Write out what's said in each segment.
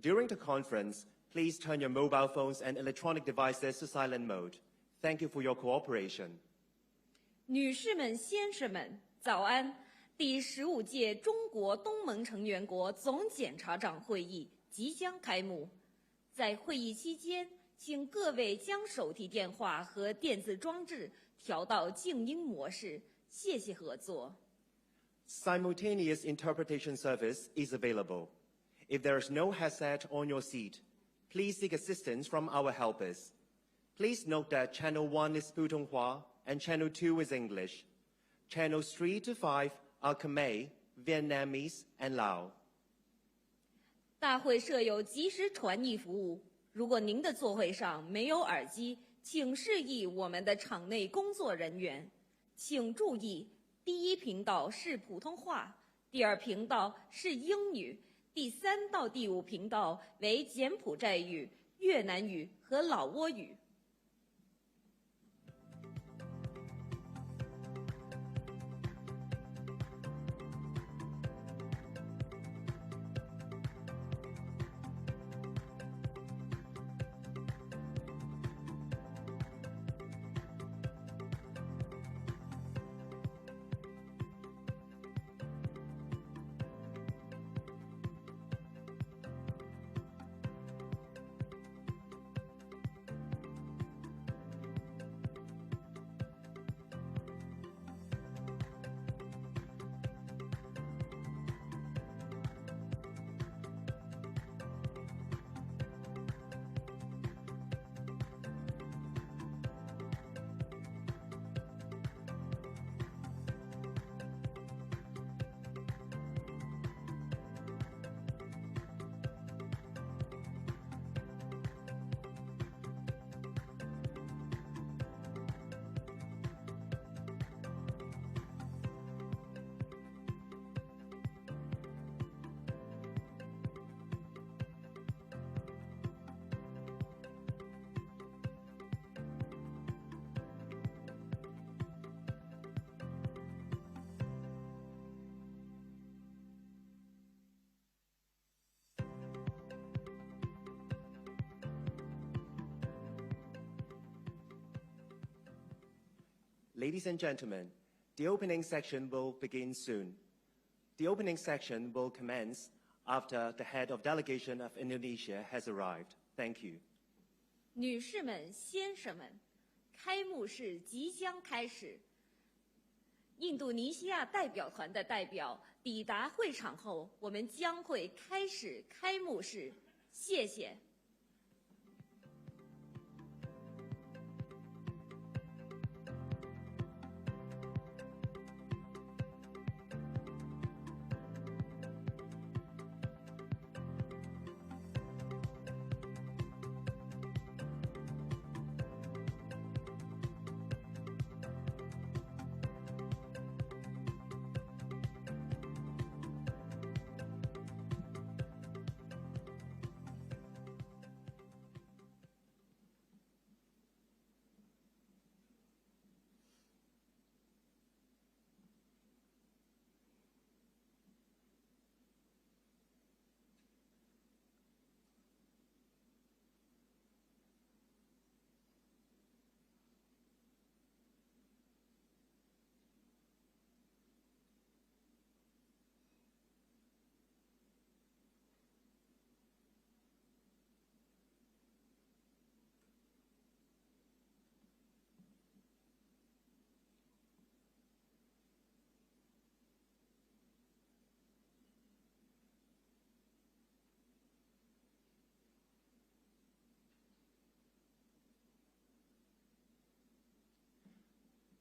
During the conference, please turn your mobile phones and electronic devices to silent mode. Thank you for your cooperation. 女士们、先生们，早安！第15届中国东盟成员国总检察长会议即将开幕。在会议期间，请各位将手提电话和电子装置调到静音模式，谢谢合作。Simultaneous interpretation service is available. If there is no headset on your seat, please seek assistance from our helpers. Please note that Channel 1 is Putonghua and Channel 2 is English. Channels 3 to 5 are Khmer, Vietnamese, and Lao. 大会设有即时传译服务。如果您的座位上没有耳机，请示意我们的场内工作人员。请注意，第一频道是普通话，第二频道是英语，第3到第5频道为柬埔寨语、越南语和老挝语。Ladies and gentlemen, the opening section will begin soon. The opening section will commence after the head of delegation of Indonesia has arrived. Thank you. 女士们、先生们，开幕式即将开始。印度尼西亚代表团的代表抵达会场后，我们将会开始开幕式。谢谢。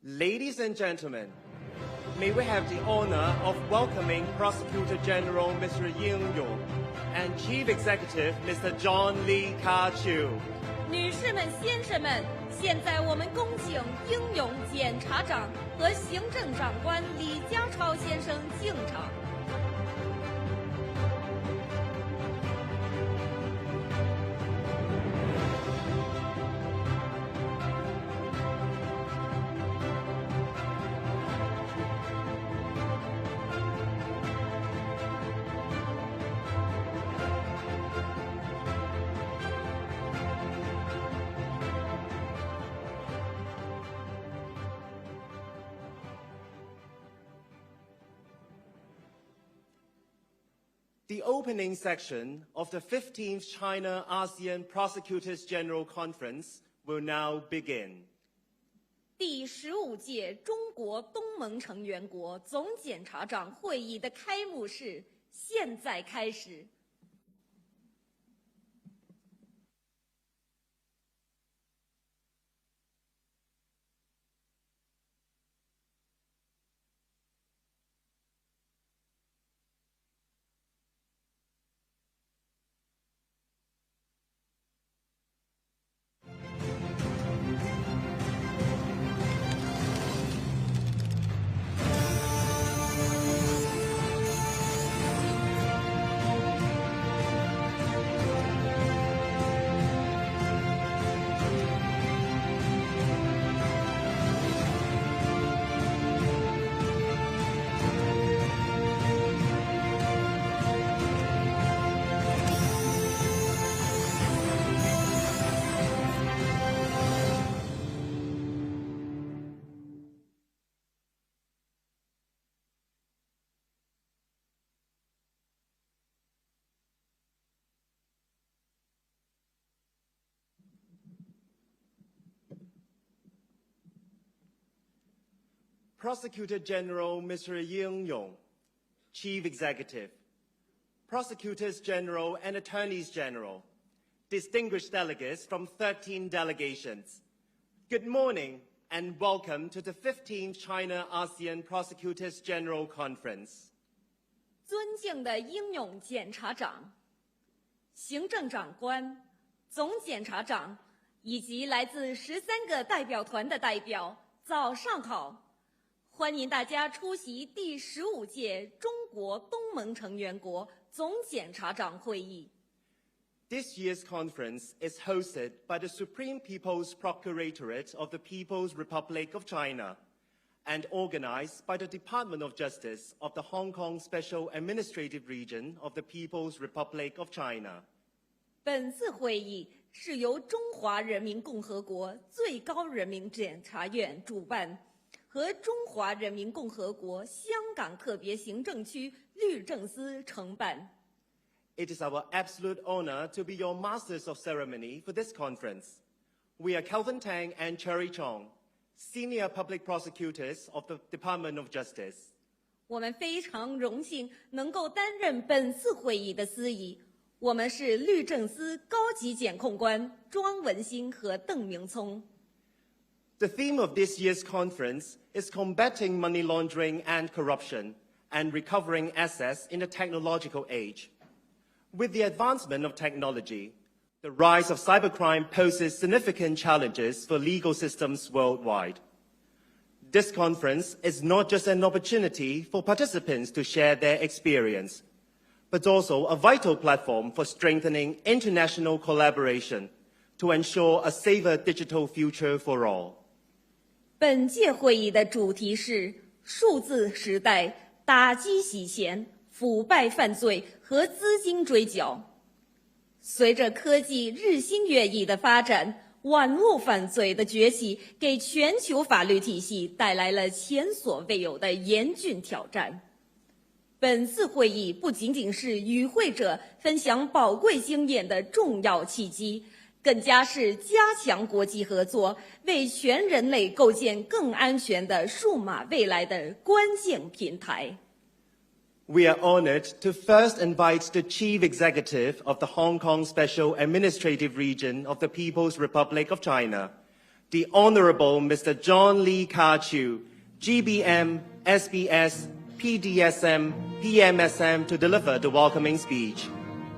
Ladies and gentlemen, may we have the honor of welcoming Prosecutor General Mr.应勇 and Chief Executive Mr. John Lee Ka-chiu. 女士们、先生们，现在我们恭请应勇检察长和行政长官李家超先生进场。The opening section of the 15th China-ASEAN Prosecutors General Conference will now begin. 第15届中国东盟成员国总检察长会议的开幕式现在开始。Prosecutor General Mr.应勇, Chief Executive, Prosecutors General and Attorneys General, distinguished delegates from 13 delegations, good morning and welcome to the 15th China-ASEAN Prosecutors General Conference. 尊敬的应勇检察长、行政长官、总检察长以及来自13个代表团的代表，早上好！欢迎大家出席第15届中国东盟成员国总检察长会议。This year's conference is hosted by the Supreme People's Procuratorate of the People's Republic of China and organized by the Department of Justice of the Hong Kong Special Administrative Region of the People's Republic of China. 本次会议是由中华人民共和国最高人民检察院主办，和中华人民共和国香港特别行政区律政司承办。It is our absolute honor to be your masters of ceremony for this conference. We are Kelvin Tang and Cherry Chong, senior public prosecutors of the Department of Justice. 我们非常荣幸能够担任本次会议的司仪。我们是律政司高级检控官庄文兴和邓明聪。The theme of this year's conference is combating money laundering and corruption and recovering assets in the technological age. With the advancement of technology, the rise of cybercrime poses significant challenges for legal systems worldwide. This conference is not just an opportunity for participants to share their experience, but also a vital platform for strengthening international collaboration to ensure a safer digital future for all. 本届会议的主题是数字时代打击洗钱、腐败犯罪和资金追缴。随着科技日新月异的发展，网络犯罪的崛起给全球法律体系带来了前所未有的严峻挑战。本次会议不仅仅是与会者分享宝贵经验的重要契机，更加是加强国际合作，为全人类构建更安全的数码未来的关键平台。We are honored to first invite the Chief Executive of the Hong Kong Special Administrative Region of the People's Republic of China, the Honorable Mr. John Lee Ka-Chiu, GBM, SBS, PDSM, PMSM to deliver the welcoming speech.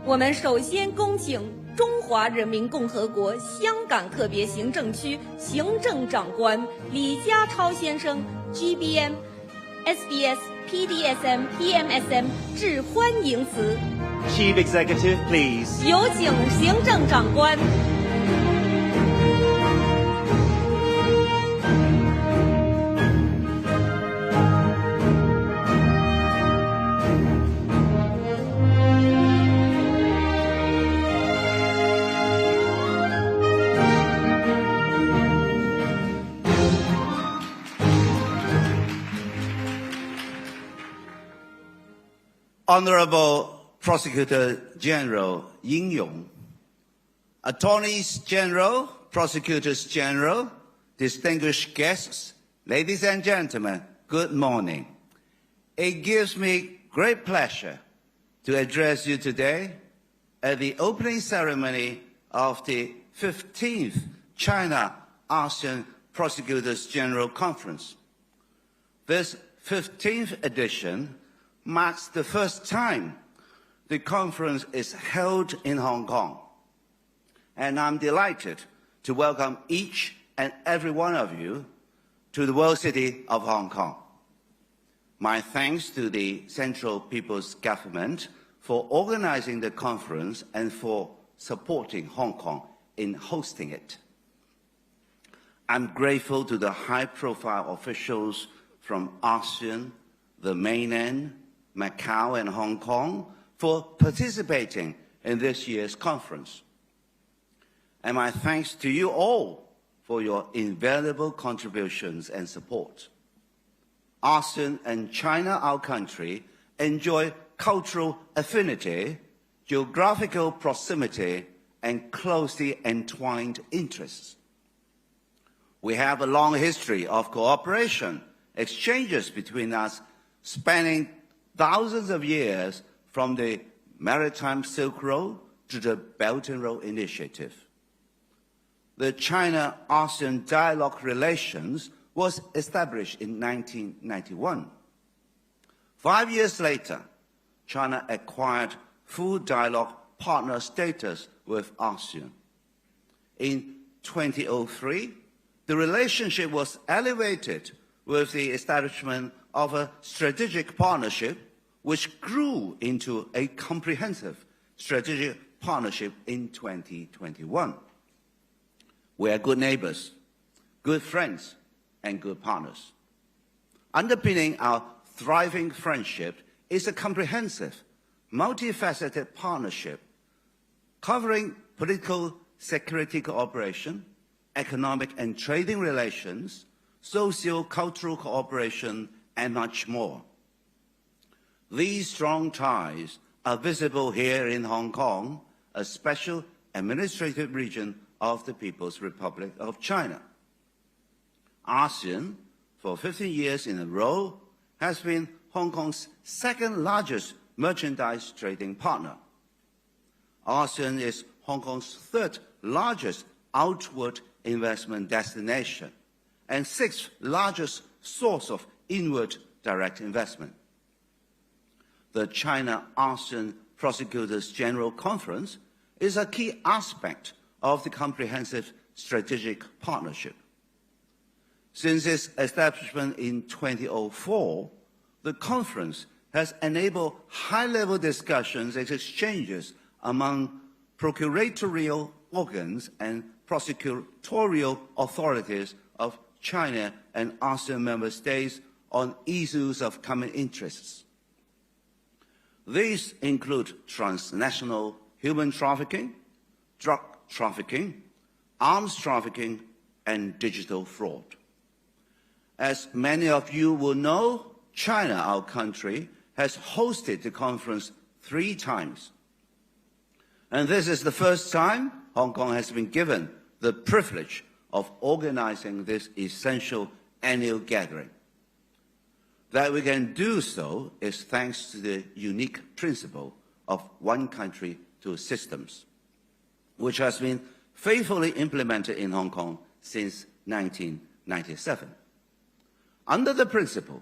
我们首先恭请中华人民共和国香港特别行政区行政长官李家超先生 GBM、SBS、PDSM、PMSM 致欢迎词。Chief Executive, please. 有请行政长官。Honorable Prosecutor General应勇, Attorneys General, Prosecutors General, distinguished guests, ladies and gentlemen, good morning. It gives me great pleasure to address you today at the opening ceremony of the 15th China-ASEAN Prosecutors General Conference. This 15th edition marks the first time the conference is held in Hong Kong, and I'm delighted to welcome each and every one of you to the world city of Hong Kong. My thanks to the Central People's Government for organizing the conference and for supporting Hong Kong in hosting it. I'm grateful to the high-profile officials from ASEAN, the mainland, Macau, and Hong Kong for participating in this year's conference. And my thanks to you all for your invaluable contributions and support. ASEAN and China, our country, enjoy cultural affinity, geographical proximity, and closely entwined interests. We have a long history of cooperation, exchanges between us spanning thousands of years from the Maritime Silk Road to the Belt and Road Initiative. The China-ASEAN dialogue relations was established in 1991. 5 years later, China acquired full dialogue partner status with ASEAN. In 2003, the relationship was elevated with the establishment of a strategic partnership which grew into a comprehensive strategic partnership in 2021. We are good neighbors, good friends, and good partners. Underpinning our thriving friendship is a comprehensive, multifaceted partnership covering political security cooperation, economic and trading relations, socio-cultural cooperation, and much more. These strong ties are visible here in Hong Kong, a special administrative region of the People's Republic of China. ASEAN, for 15 years in a row, has been Hong Kong's second largest merchandise trading partner. ASEAN is Hong Kong's third largest outward investment destination and sixth largest source of inward direct investment. The China-ASEAN Prosecutors General Conference is a key aspect of the comprehensive strategic partnership. Since its establishment in 2004, the conference has enabled high-level discussions and exchanges among procuratorial organs and prosecutorial authorities of China and ASEAN member states on issues of common interests. These include transnational human trafficking, drug trafficking, arms trafficking, and digital fraud. As many of you will know, China, our country, has hosted the conference 3 times. And this is the first time Hong Kong has been given the privilege of organizing this essential annual gathering. That we can do so is thanks to the unique principle of one country, two systems, which has been faithfully implemented in Hong Kong since 1997. Under the principle,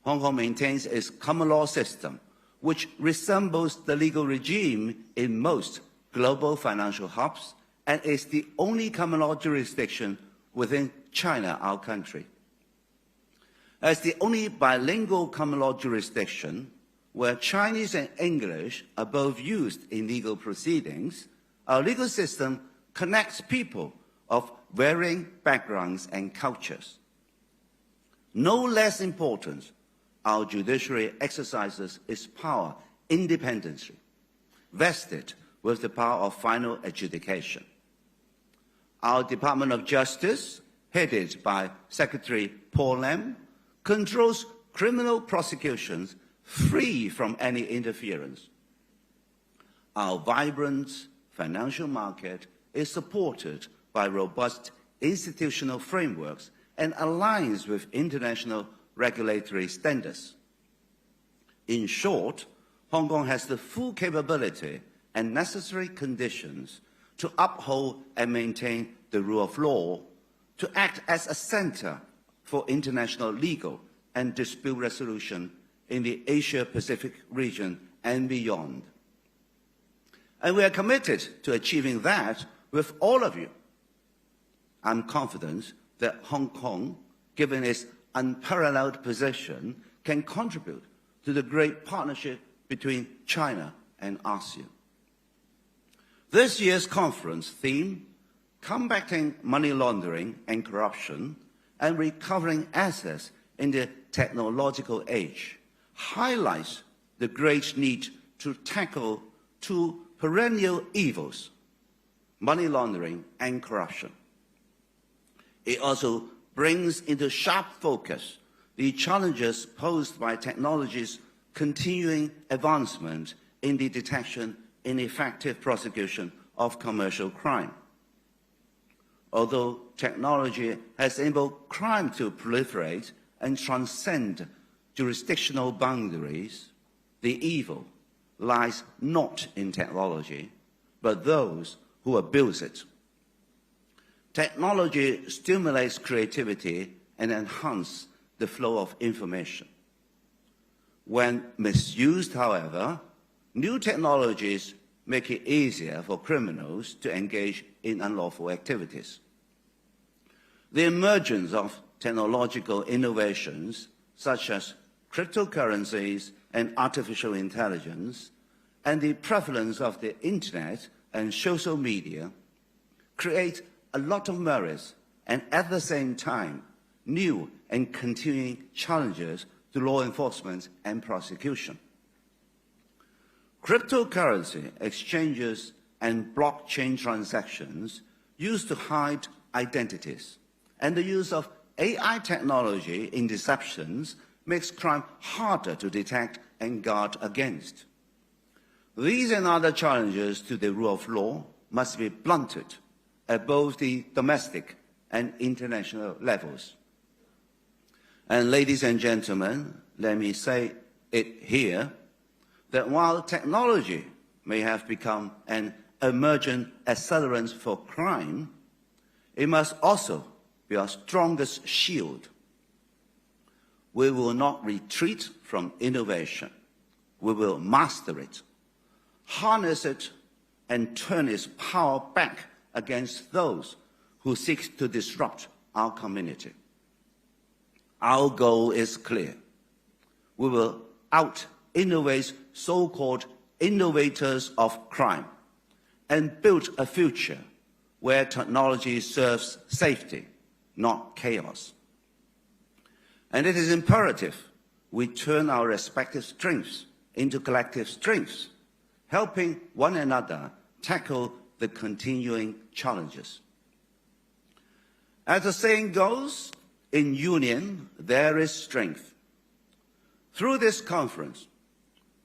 Hong Kong maintains its common law system, which resembles the legal regime in most global financial hubs and is the only common law jurisdiction within China, our country. As the only bilingual common law jurisdiction where Chinese and English are both used in legal proceedings, our legal system connects people of varying backgrounds and cultures. No less important, our judiciary exercises its power independently, vested with the power of final adjudication. Our Department of Justice, headed by Secretary Paul Lam, controls criminal prosecutions free from any interference. Our vibrant financial market is supported by robust institutional frameworks and aligns with international regulatory standards. In short, Hong Kong has the full capability and necessary conditions to uphold and maintain the rule of law, to act as a center for international legal and dispute resolution in the Asia-Pacific region and beyond. And we are committed to achieving that with all of you. I'm confident that Hong Kong, given its unparalleled position, can contribute to the great partnership between China and ASEAN. This year's conference theme, Combating Money Laundering and Corruption and Recovering Assets in the Technological Age, highlights the great need to tackle two perennial evils, money laundering and corruption. It also brings into sharp focus the challenges posed by technology's continuing advancement in the detection and effective prosecution of commercial crime. Although technology has enabled crime to proliferate and transcend jurisdictional boundaries, the evil lies not in technology, but those who abuse it. Technology stimulates creativity and enhances the flow of information. When misused, however, new technologies make it easier for criminals to engage in unlawful activities. The emergence of technological innovations such as cryptocurrencies and artificial intelligence, and the prevalence of the internet and social media create a lot of merits and at the same time new and continuing challenges to law enforcement and prosecution. Cryptocurrency exchanges and blockchain transactions used to hide identities, and the use of AI technology in deceptions makes crime harder to detect and guard against. These and other challenges to the rule of law must be blunted at both the domestic and international levels. And ladies and gentlemen, let me say it here, that while technology may have become an emergent accelerant for crime, it must also be our strongest shield. We will not retreat from innovation. We will master it, harness it, and turn its power back against those who seek to disrupt our community. Our goal is clear. We will out-innovate so-called innovators of crime and build a future where technology serves safety, not chaos. And it is imperative we turn our respective strengths into collective strengths, helping one another tackle the continuing challenges. As the saying goes, in union there is strength. Through this conference,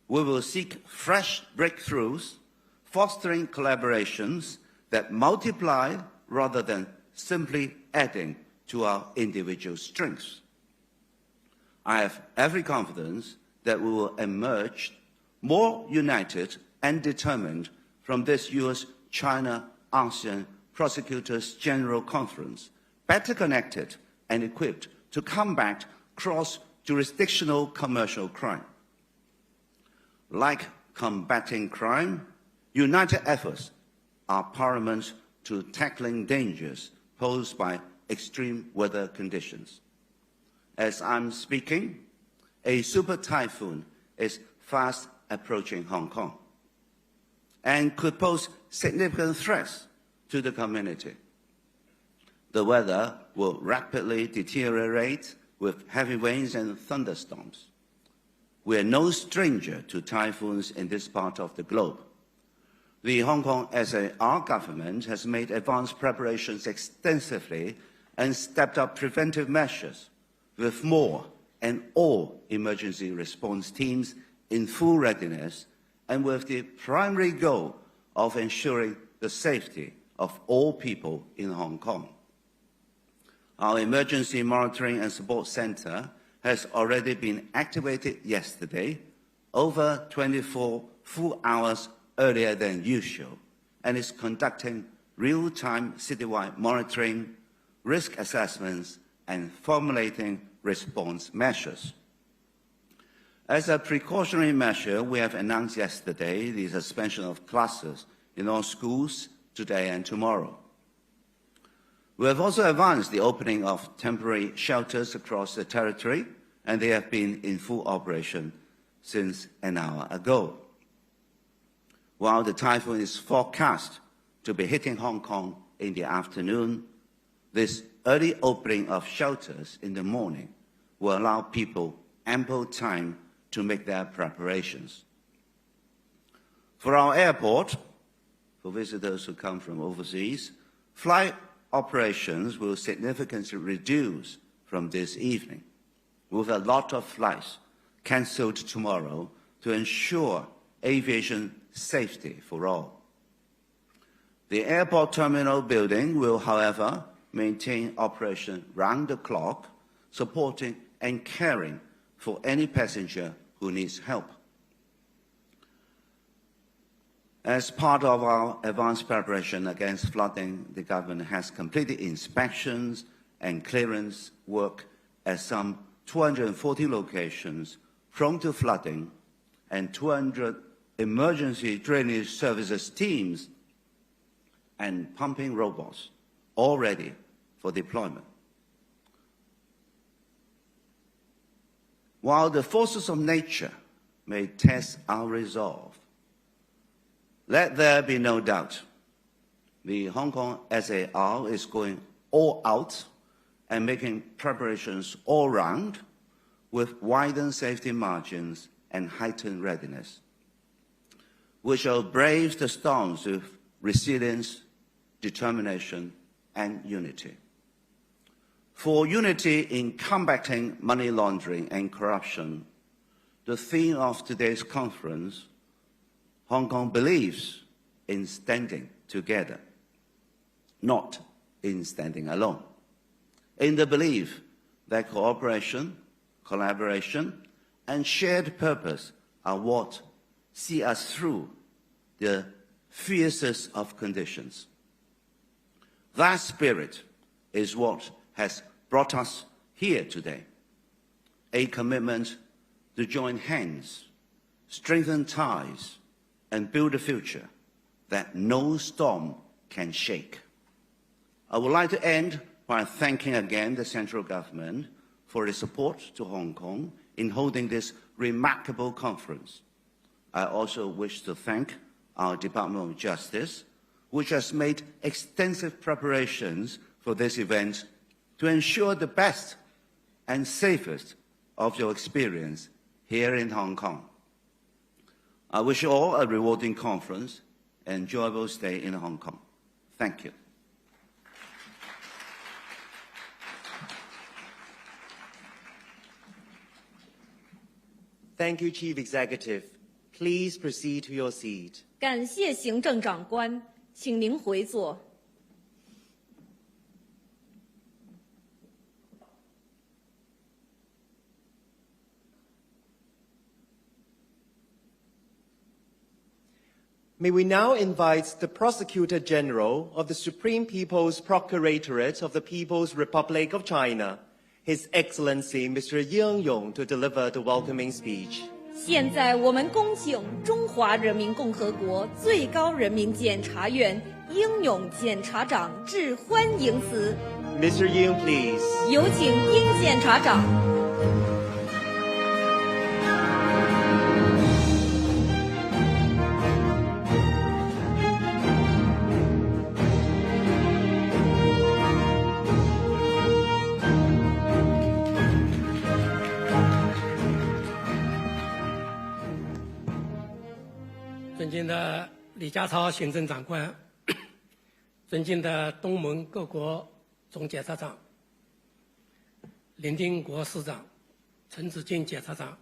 we will seek fresh breakthroughs, fostering collaborations that multiply rather than simply adding to our individual strengths. I have every confidence that we will emerge more united and determined from this year's China-ASEAN Prosecutors General Conference, better connected and equipped to combat cross-jurisdictional commercial crime. Like combating crime, united efforts are paramount to tackling dangers posed by extreme weather conditions. As I'm speaking, a super typhoon is fast approaching Hong Kong and could pose significant threats to the community. The weather will rapidly deteriorate with heavy rains and thunderstorms. We are no stranger to typhoons in this part of the globe. The Hong Kong SAR government has made advanced preparations extensively and stepped up preventive measures with more and all emergency response teams in full readiness and with the primary goal of ensuring the safety of all people in Hong Kong. Our Emergency Monitoring and Support Center has already been activated yesterday, over 24 full hours earlier than usual, and is conducting real-time citywide monitoring, risk assessments, and formulating response measures. As a precautionary measure, we have announced yesterday the suspension of classes in all schools today and tomorrow. We have also advanced the opening of temporary shelters across the territory, and they have been in full operation since an hour ago. While the typhoon is forecast to be hitting Hong Kong in the afternoon, this early opening of shelters in the morning will allow people ample time to make their preparations. For our airport, for visitors who come from overseas, flight operations will significantly reduce from this evening, with a lot of flights cancelled tomorrow to ensure aviation safety for all. The airport terminal building will, however, maintain operation round the clock, supporting and caring for any passenger who needs help. As part of our advanced preparation against flooding, the government has completed inspections and clearance work at some 240 locations prone to flooding, and 200 emergency drainage services teams and pumping robots all ready for deployment. While the forces of nature may test our resolve, let there be no doubt the Hong Kong SAR is going all out and making preparations all round with widened safety margins and heightened readiness. We shall brave the storms with resilience, determination, and unity. For unity in combating money laundering and corruption, the theme of today's conference, Hong Kong believes in standing together, not in standing alone, in the belief that cooperation, collaboration, and shared purpose are what see us through the fiercest of conditions. That spirit is what has brought us here today, a commitment to join hands, strengthen ties, and build a future that no storm can shake. I would like to end by thanking again the central government for its support to Hong Kong in holding this remarkable conference. I also wish to thank our Department of Justice, which has made extensive preparations for this event to ensure the best and safest of your experience here in Hong Kong. I wish you all a rewarding conference and enjoyable stay in Hong Kong. Thank you. Thank you, Chief Executive. Please proceed to your seat. 感谢行政长官，请您回座。May we now invite the Prosecutor General of the Supreme People's Procuratorate of the People's Republic of China, His Excellency Mr.应勇, to deliver the welcoming speech. 现在我们恭请中华人民共和国最高人民检察院应勇检察长致欢迎词。Mr. Yung, please. 有请应检察长。尊敬的李家超行政长官，尊敬的东盟各国总检察长、林丁国司长、陈子敬检察长、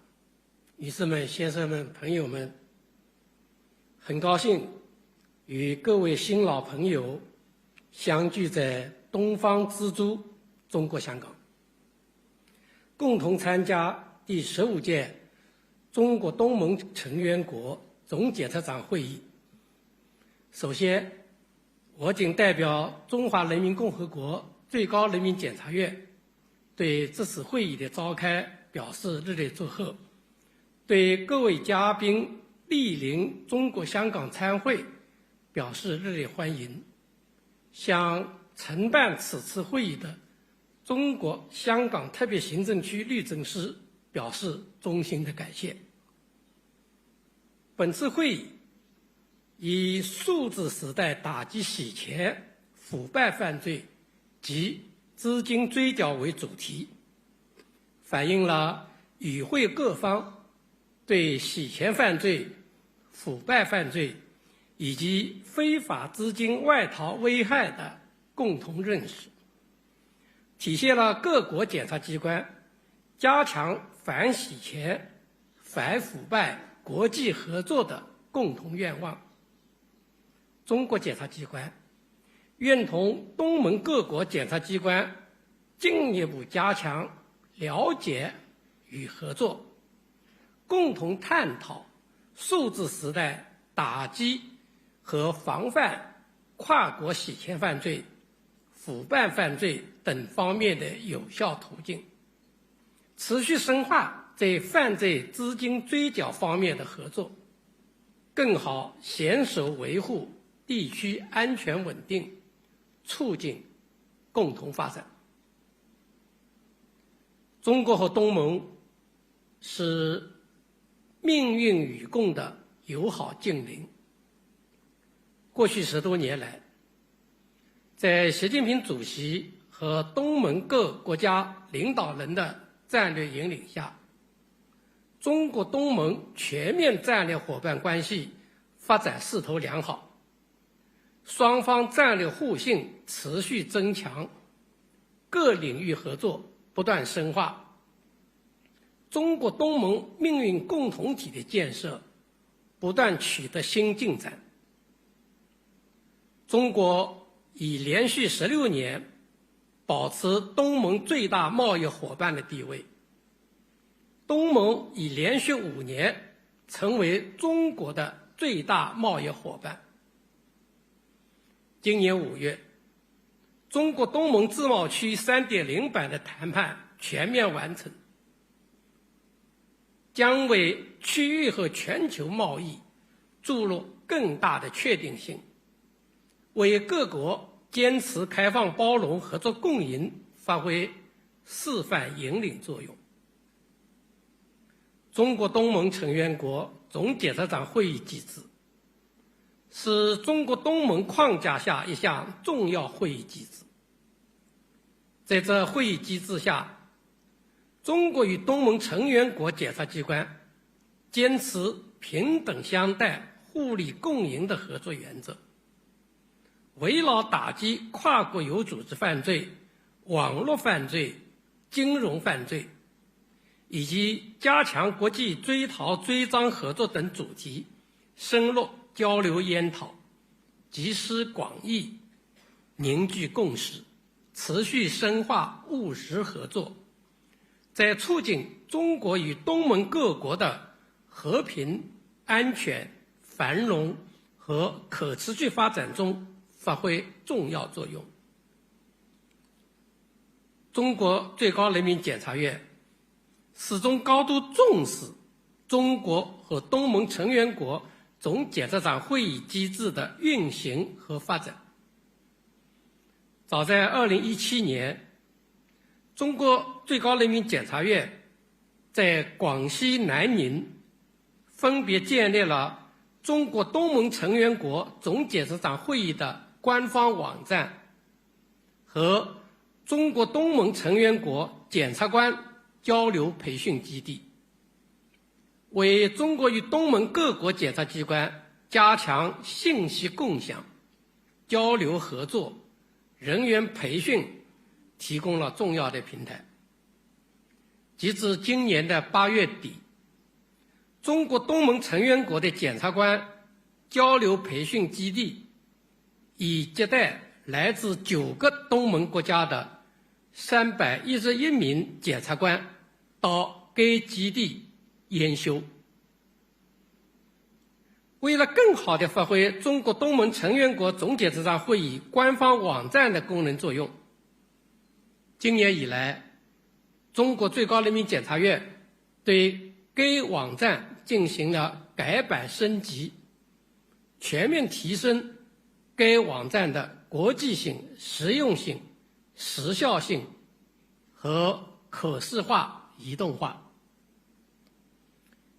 女士们、先生们、朋友们，很高兴与各位新老朋友相聚在东方之珠中国香港，共同参加第15届中国东盟成员国总检察长会议。首先，我谨代表中华人民共和国最高人民检察院对这次会议的召开表示热烈祝贺，对各位嘉宾莅临中国香港参会表示热烈欢迎，向承办此次会议的中国香港特别行政区律政司表示衷心的感谢。本次会议以数字时代打击洗钱、腐败犯罪及资金追缴为主题，反映了与会各方对洗钱犯罪、腐败犯罪以及非法资金外逃危害的共同认识，体现了各国检察机关加强反洗钱、反腐败国际合作的共同愿望。中国检察机关愿同东盟各国检察机关进一步加强了解与合作，共同探讨数字时代打击和防范跨国洗钱犯罪、腐败犯罪等方面的有效途径，持续深化在犯罪资金追缴方面的合作，更好携手维护地区安全稳定，促进共同发展。中国和东盟是命运与共的友好近邻。过去10多年来，在习近平主席和东盟各国家领导人的战略引领下，中国东盟全面战略伙伴关系发展势头良好，双方战略互信持续增强，各领域合作不断深化，中国东盟命运共同体的建设不断取得新进展。中国已连续16年保持东盟最大贸易伙伴的地位，东盟已连续5年成为中国的最大贸易伙伴。今年5月，中国东盟自贸区 3.0 版的谈判全面完成，将为区域和全球贸易注入更大的确定性，为各国坚持开放包容、合作共赢发挥示范引领作用。中国东盟成员国总检察长会议机制是中国东盟框架下一项重要会议机制。在这会议机制下，中国与东盟成员国检察机关坚持平等相待、互利共赢的合作原则，围绕打击跨国有组织犯罪、网络犯罪、金融犯罪，以及加强国际追逃追赃合作等主题，深入交流研讨，集思广益，凝聚共识，持续深化务实合作，在促进中国与东盟各国的和平、安全、繁荣和可持续发展中发挥重要作用。中国最高人民检察院始终高度重视中国和东盟成员国总检察长会议机制的运行和发展。早在2017年，中国最高人民检察院在广西南宁分别建立了中国东盟成员国总检察长会议的官方网站和中国东盟成员国检察官交流培训基地，为中国与东盟各国检察机关加强信息共享、交流合作、人员培训提供了重要的平台。截至今年的8月底，中国东盟成员国的检察官交流培训基地，以接待来自9个东盟国家的311名检察官到该基地研修。为了更好地发挥中国东盟成员国总检察长会议官方网站的功能作用，今年以来，中国最高人民检察院对该网站进行了改版升级，全面提升该网站的国际性、实用性、时效性和可视化、移动化。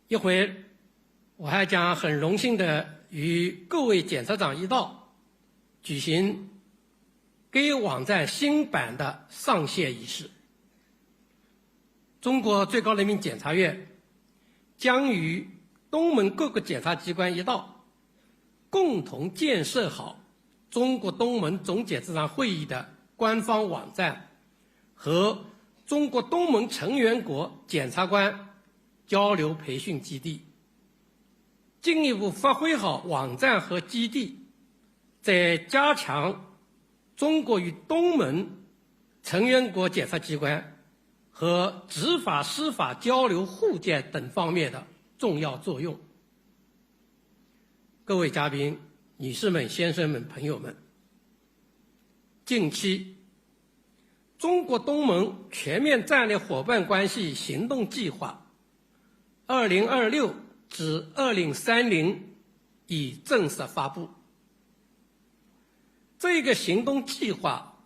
一会我还将很荣幸地与各位检察长一道举行该网站新版的上线仪式。中国最高人民检察院将与东盟各个检察机关一道，共同建设好中国东盟总检察长会议的官方网站和中国东盟成员国检察官交流培训基地，进一步发挥好网站和基地在加强中国与东盟成员国检察机关和执法司法交流互鉴等方面的重要作用。各位嘉宾、女士们、先生们、朋友们，近期中国东盟全面战略伙伴关系行动计划2026至2030已正式发布。这个行动计划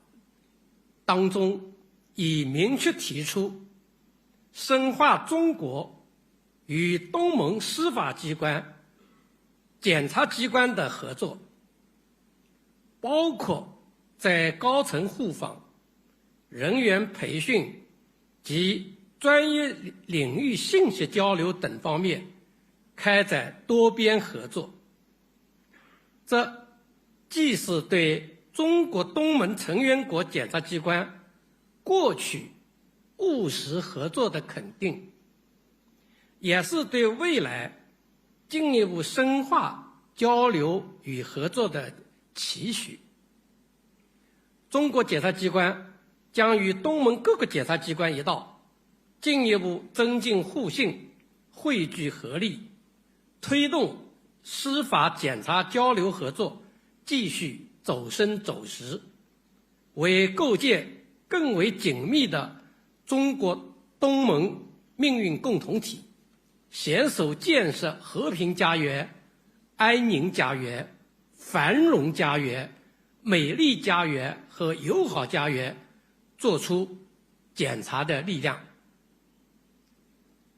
当中已明确提出深化中国与东盟司法机关、检察机关的合作，包括在高层互访、人员培训及专业领域信息交流等方面开展多边合作。这既是对中国东盟成员国检察机关过去务实合作的肯定，也是对未来进一步深化交流与合作的期许。中国检察机关将与东盟各个检察机关一道，进一步增进互信，汇聚合力，推动司法检察交流合作继续走深走实，为构建更为紧密的中国东盟命运共同体，携手建设和平家园、安宁家园、繁荣家园、美丽家园和友好家园做出检察的力量。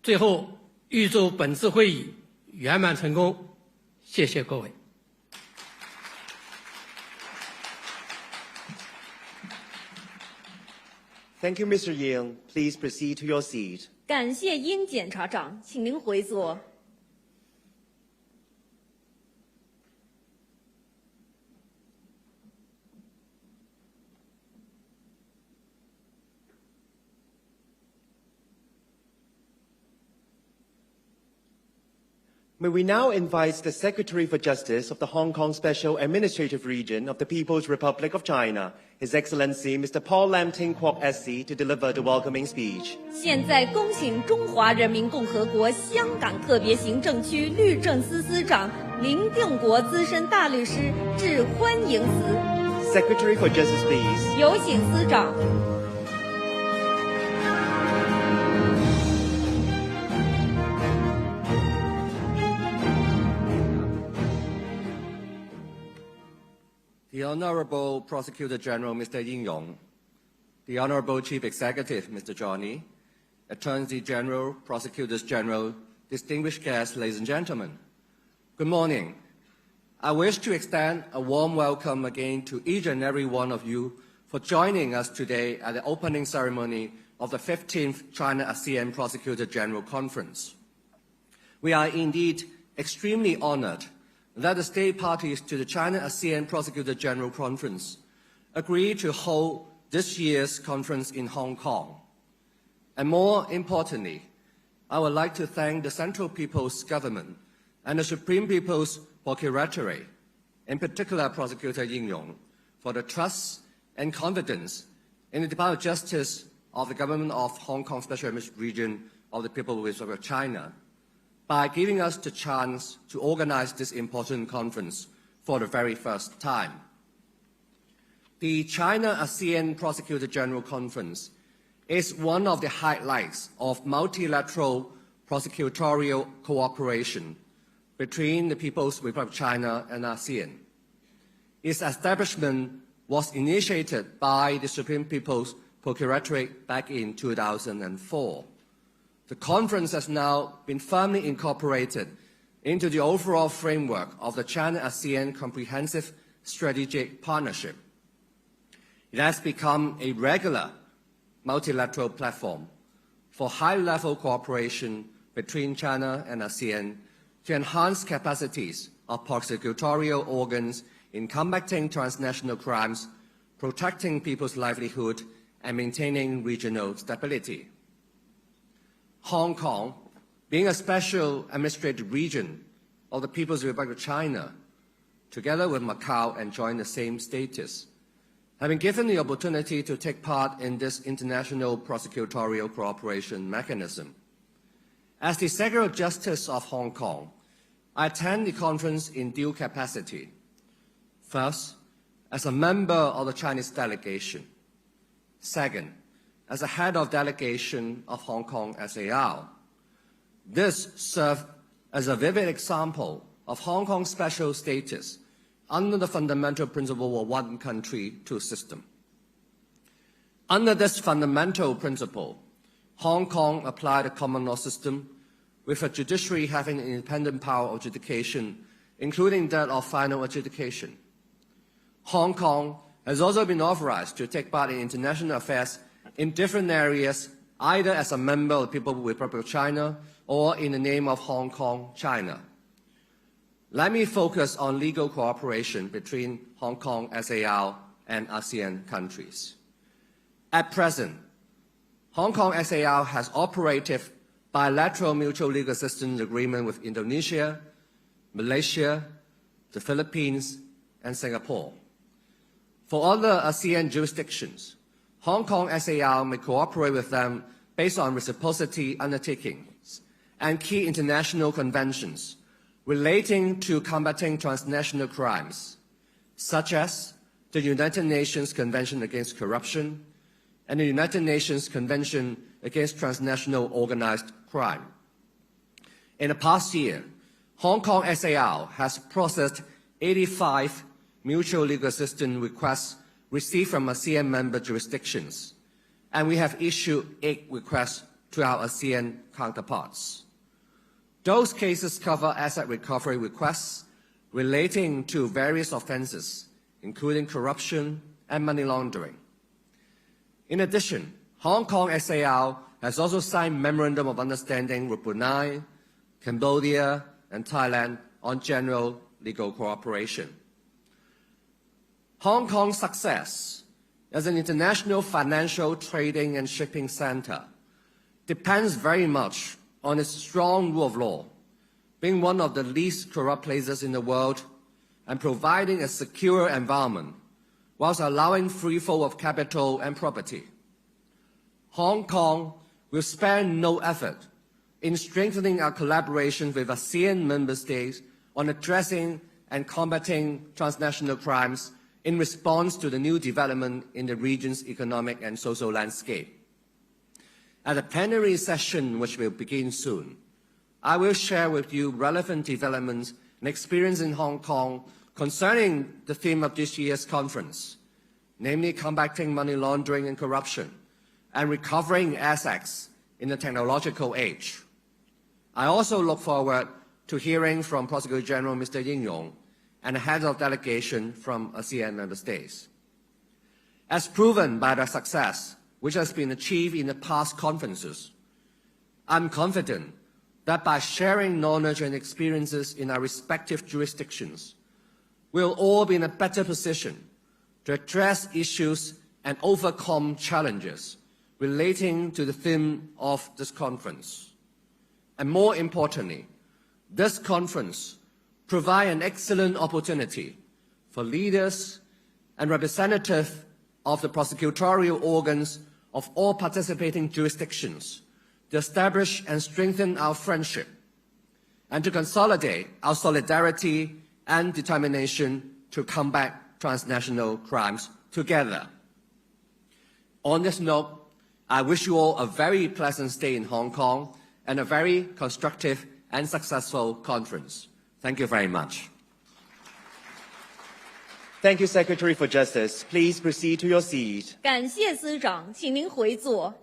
最后，预祝本次会议圆满成功，谢谢各位。Thank you, Mr. Ying. Please proceed to your seat. 感谢殷检察长，请您回座。May we now invite the Secretary for Justice of the Hong Kong Special Administrative Region of the People's Republic of China, His Excellency Mr. Paul Lam Ting Kwok SC, to deliver the welcoming speech. 现在恭请中华人民共和国香港特别行政区律政司司长林定国资深大律师致欢迎词。Secretary for Justice, please. 有请司长。The Honourable Prosecutor General, Mr.應勇, the Honourable Chief Executive, Mr. Johnny, Attorney General, Prosecutors General, distinguished guests, ladies and gentlemen, good morning. I wish to extend a warm welcome again to each and every one of you for joining us today at the opening ceremony of the 15th China-ASEAN Prosecutor General Conference. We are indeed extremely honoured that the state parties to the China-ASEAN Prosecutor General Conference agreed to hold this year's conference in Hong Kong. And more importantly, I would like to thank the Central People's Government and the Supreme People's Procuratorate, in particular Prosecutor应勇, for the trust and confidence in the Department of Justice of the Government of Hong Kong Special Administrative Region of the People's Republic of China by giving us the chance to organize this important conference for the very first time. The China-ASEAN Prosecutor General Conference is one of the highlights of multilateral prosecutorial cooperation between the People's Republic of China and ASEAN. Its establishment was initiated by the Supreme People's Procuratorate back in 2004. The conference has now been firmly incorporated into the overall framework of the China-ASEAN Comprehensive Strategic Partnership. It has become a regular multilateral platform for high-level cooperation between China and ASEAN to enhance capacities of prosecutorial organs in combating transnational crimes, protecting people's livelihood, and maintaining regional stability. Hong Kong, being a special administrative region of the People's Republic of China, together with Macau enjoying the same status, have been given the opportunity to take part in this international prosecutorial cooperation mechanism. As the Secretary of Justice of Hong Kong, I attend the conference in dual capacity. First, as a member of the Chinese delegation. Second, as a head of delegation of Hong Kong SAR. This served as a vivid example of Hong Kong's special status under the fundamental principle of one country, two systems. Under this fundamental principle, Hong Kong applied a common law system with a judiciary having an independent power of adjudication, including that of final adjudication. Hong Kong has also been authorized to take part in international affairs in different areas, either as a member of the People's Republic of China or in the name of Hong Kong, China. Let me focus on legal cooperation between Hong Kong SAR and ASEAN countries. At present, Hong Kong SAR has operative bilateral mutual legal assistance agreement with Indonesia, Malaysia, the Philippines, and Singapore. For other ASEAN jurisdictions, Hong Kong SAR may cooperate with them based on reciprocity undertakings and key international conventions relating to combating transnational crimes, such as the United Nations Convention Against Corruption and the United Nations Convention Against Transnational Organized Crime. In the past year, Hong Kong SAR has processed 85 mutual legal assistance requests received from ASEAN member jurisdictions, and we have issued 8 requests to our ASEAN counterparts. Those cases cover asset recovery requests relating to various offenses, including corruption and money laundering. In addition, Hong Kong SAR has also signed Memorandum of Understanding with Brunei, Cambodia, and Thailand on general legal cooperation. Hong Kong's success as an international financial, trading, and shipping center depends very much on its strong rule of law, being one of the least corrupt places in the world and providing a secure environment whilst allowing free flow of capital and property. Hong Kong will spare no effort in strengthening our collaboration with ASEAN member states on addressing and combating transnational crimes in response to the new development in the region's economic and social landscape. At a plenary session which will begin soon, I will share with you relevant developments and experience in Hong Kong concerning the theme of this year's conference, namely combating money laundering and corruption and recovering assets in the technological age. I also look forward to hearing from Prosecutor General Mr.應勇and the head of delegation from ASEAN member states. As proven by the success which has been achieved in the past conferences, I'm confident that by sharing knowledge and experiences in our respective jurisdictions, we'll all be in a better position to address issues and overcome challenges relating to the theme of this conference. And more importantly, this conference provide an excellent opportunity for leaders and representatives of the prosecutorial organs of all participating jurisdictions to establish and strengthen our friendship and to consolidate our solidarity and determination to combat transnational crimes together. On this note, I wish you all a very pleasant stay in Hong Kong and a very constructive and successful conference. Thank you very much. Thank you, Secretary for Justice. Please proceed to your seat. 感谢司长，请您回座。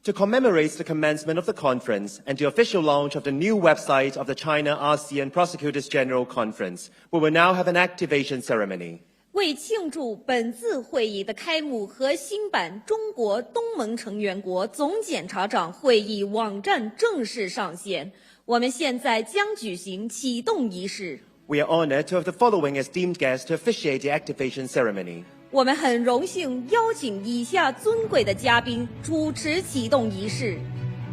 To commemorate the commencement of the conference and the official launch of the new website of the China-ASEAN Prosecutors General Conference, we will now have an activation ceremony. 为庆祝本次会议的开幕和新版中国东盟成员国总检察长会议网站正式上线，我们现在将举行启动仪式。We are honored to have the following esteemed guests to officiate the activation ceremony. 我们很荣幸邀请以下尊贵的嘉宾主持启动仪式。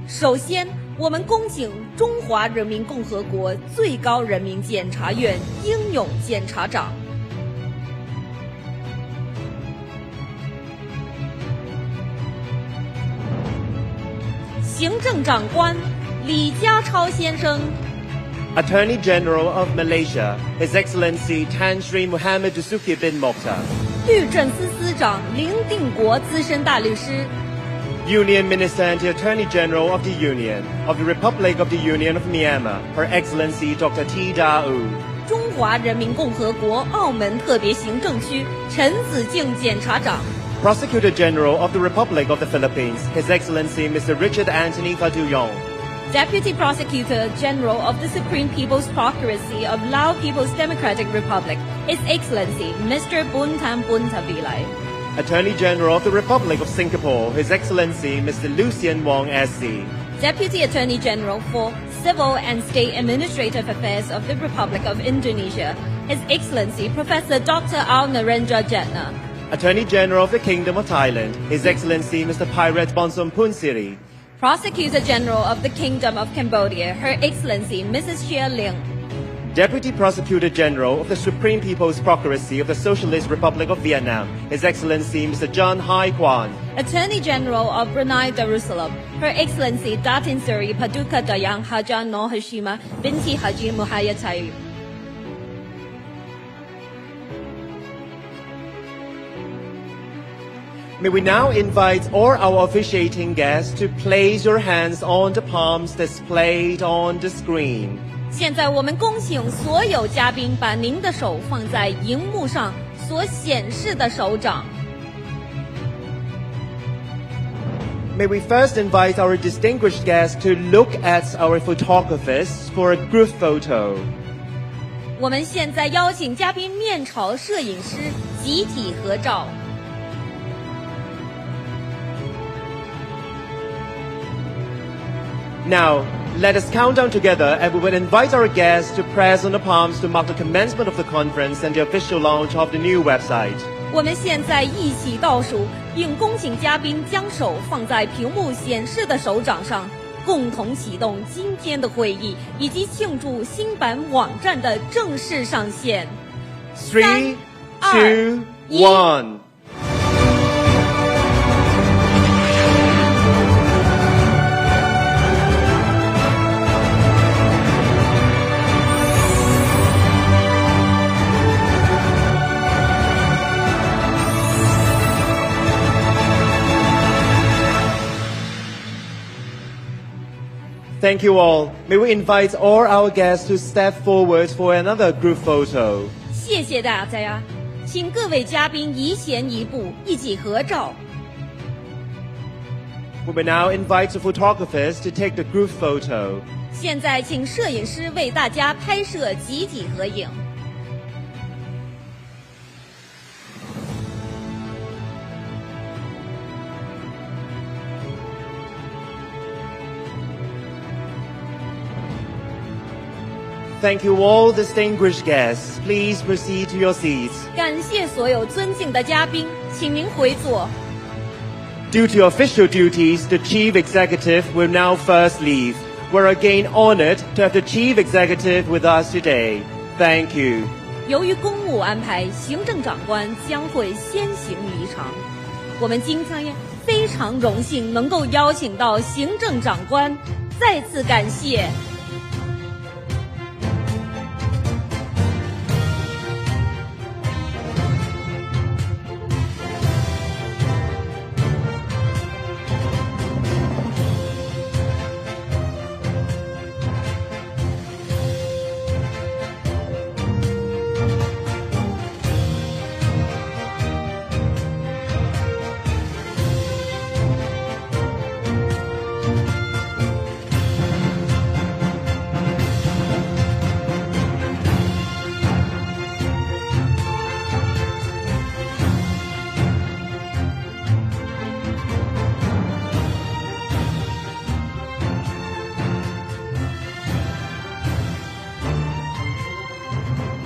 首先，我们恭请中华人民共和国最高人民检察院应勇检察长。行政长官李家超先生。Attorney General of Malaysia, His Excellency Tan Sri Muhammad Dasuki bin Mokhtar. 律政司司长林定国资深大律师。Union Minister and the Attorney General of the Union of the Republic of the Union of Myanmar, Her Excellency Dr. T. Da-U. 中华人民共和国澳门特别行政区陈子敬检察长。Prosecutor General of the Republic of the Philippines, His Excellency Mr. Richard Anthony Faduyong. Deputy Prosecutor General of the Supreme People's Procuracy of Lao People's Democratic Republic, His Excellency Mr. Buntam Buntavilai. Attorney General of the Republic of Singapore, His Excellency Mr. Lucian Wong SC. Deputy Attorney General for Civil and State Administrative Affairs of the Republic of Indonesia, His Excellency Professor Dr. Al Narendra Jatna. Attorney General of the Kingdom of Thailand, His Excellency Mr. Pirate Bonsom Punsiri. Prosecutor General of the Kingdom of Cambodia, Her Excellency Mrs. Xie Ling. Deputy Prosecutor General of the Supreme People's Procuracy of the Socialist Republic of Vietnam, His Excellency Mr. John Hai Quan. Attorney General of Brunei Darussalam, Her Excellency Datin Seri Paduka Dayang Haja Noh Hashima binti Haji Muhayyad Tayyib. May we now invite all our officiating guests to place your hands on the palms displayed on the screen. 现在我们恭请所有嘉宾把您的手放在荧幕上所显示的手掌。May we first invite our distinguished guests to look at our photographers for a group photo. 我们现在邀请嘉宾面朝摄影师集体合照。Now, let us count down together and we will invite our guests to press on the palms to mark the commencement of the conference and the official launch of the new website. 我们现在一起倒数，并恭请嘉宾将手放在屏幕显示的手掌上，共同启动今天的会议，以及庆祝新版网站的正式上线。3, 2, 1. Thank you all. May we invite all our guests to step forward for another group photo. 谢谢大家，请各位嘉宾移前一步，一起合照。We will now invite the photographers to take the group photo. 现在请摄影师为大家拍摄集体合影。Thank you all distinguished guests. Please proceed to your seats. 感谢所有尊敬的嘉宾，请您回座。Due to official duties, the Chief Executive will now first leave. We're again honored to have the Chief Executive with us today. Thank you. 由于公务安排，行政长官将会先行离场。我们今天非常荣幸能够邀请到行政长官，再次感谢